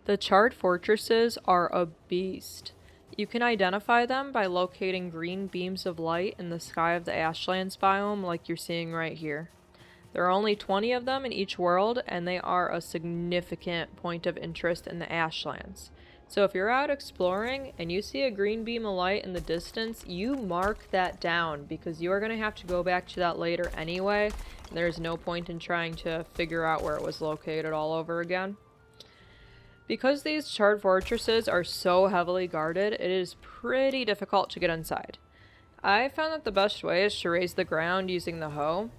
The Charred Fortresses are a beast. You can identify them by locating green beams of light in the sky of the Ashlands biome like you're seeing right here. There are only 20 of them in each world, and they are a significant point of interest in the Ashlands. So if you're out exploring and you see a green beam of light in the distance, you mark that down because you are going to have to go back to that later anyway. There's no point in trying to figure out where it was located all over again. Because these charred fortresses are so heavily guarded, it is pretty difficult to get inside. I found that the best way is to raise the ground using the hoe.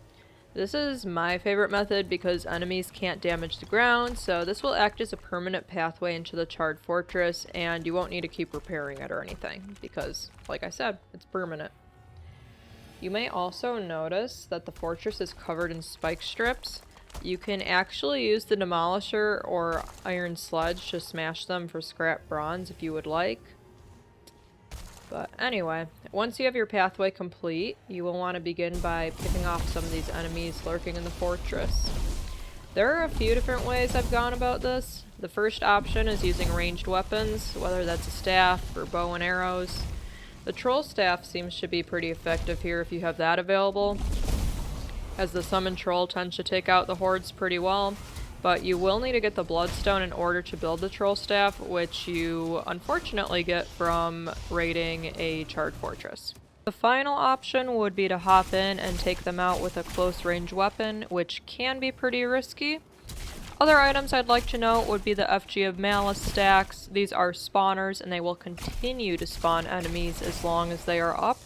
This is my favorite method because enemies can't damage the ground, so this will act as a permanent pathway into the charred fortress, and you won't need to keep repairing it or anything, because, like I said, it's permanent. You may also notice that the fortress is covered in spike strips. You can actually use the demolisher or iron sledge to smash them for scrap bronze if you would like. But anyway, once you have your pathway complete, you will want to begin by picking off some of these enemies lurking in the fortress. There are a few different ways I've gone about this. The first option is using ranged weapons, whether that's a staff or bow and arrows. The troll staff seems to be pretty effective here if you have that available, as the summon troll tends to take out the hordes pretty well. But you will need to get the bloodstone in order to build the troll staff, which you unfortunately get from raiding a charred fortress. The final option would be to hop in and take them out with a close range weapon, which can be pretty risky. Other items I'd like to note would be the FG of Malice stacks. These are spawners and they will continue to spawn enemies as long as they are up.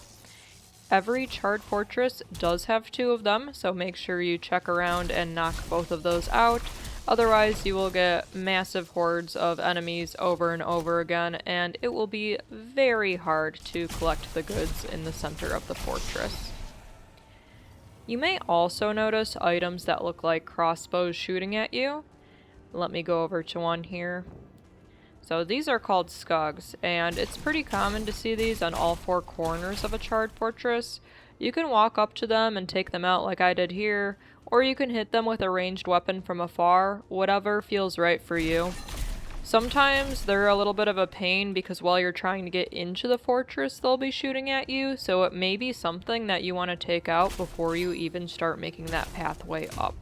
Every charred fortress does have 2 of them, so make sure you check around and knock both of those out. Otherwise, you will get massive hordes of enemies over and over again, and it will be very hard to collect the goods in the center of the fortress. You may also notice items that look like crossbows shooting at you. Let me go over to one here. So these are called skugs, and it's pretty common to see these on all 4 corners of a charred fortress. You can walk up to them and take them out like I did here, or you can hit them with a ranged weapon from afar, whatever feels right for you. Sometimes they're a little bit of a pain because while you're trying to get into the fortress, they'll be shooting at you, so it may be something that you want to take out before you even start making that pathway up.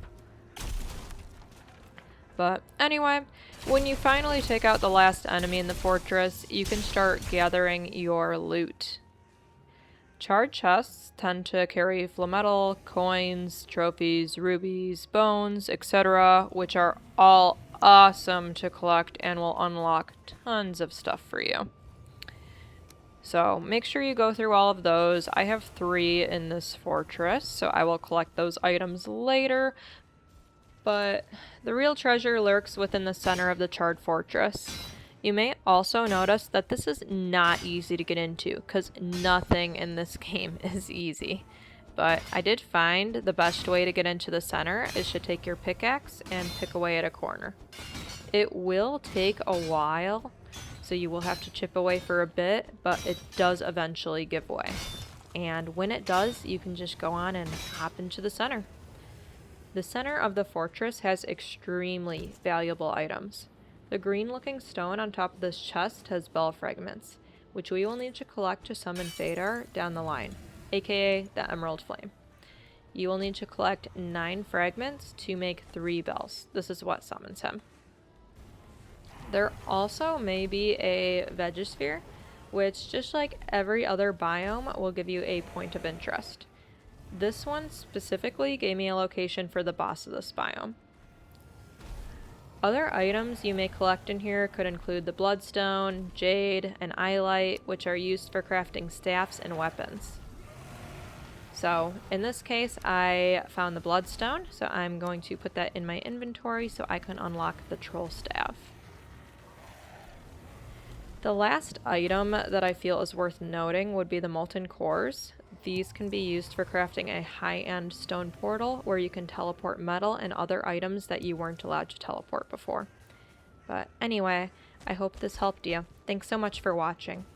But anyway, when you finally take out the last enemy in the fortress, you can start gathering your loot. Charred chests tend to carry flametal, coins, trophies, rubies, bones, etc., which are all awesome to collect and will unlock tons of stuff for you. So make sure you go through all of those. I have 3 in this fortress, so I will collect those items later. But the real treasure lurks within the center of the charred fortress. You may also notice that this is not easy to get into, because nothing in this game is easy. But I did find the best way to get into the center is to take your pickaxe and pick away at a corner. It will take a while, so you will have to chip away for a bit, but it does eventually give way. And when it does, you can just go on and hop into the center. The center of the fortress has extremely valuable items. The green-looking stone on top of this chest has bell fragments, which we will need to collect to summon Fadar down the line, aka the Emerald Flame. You will need to collect 9 fragments to make 3 bells. This is what summons him. There also may be a Vegisphere, which, just like every other biome, will give you a point of interest. This one specifically gave me a location for the boss of this biome. Other items you may collect in here could include the bloodstone, jade, and eyelight, which are used for crafting staffs and weapons. So in this case, I found the bloodstone, so I'm going to put that in my inventory so I can unlock the troll staff. The last item that I feel is worth noting would be the molten cores. These can be used for crafting a high-end stone portal where you can teleport metal and other items that you weren't allowed to teleport before. But anyway, I hope this helped you. Thanks so much for watching.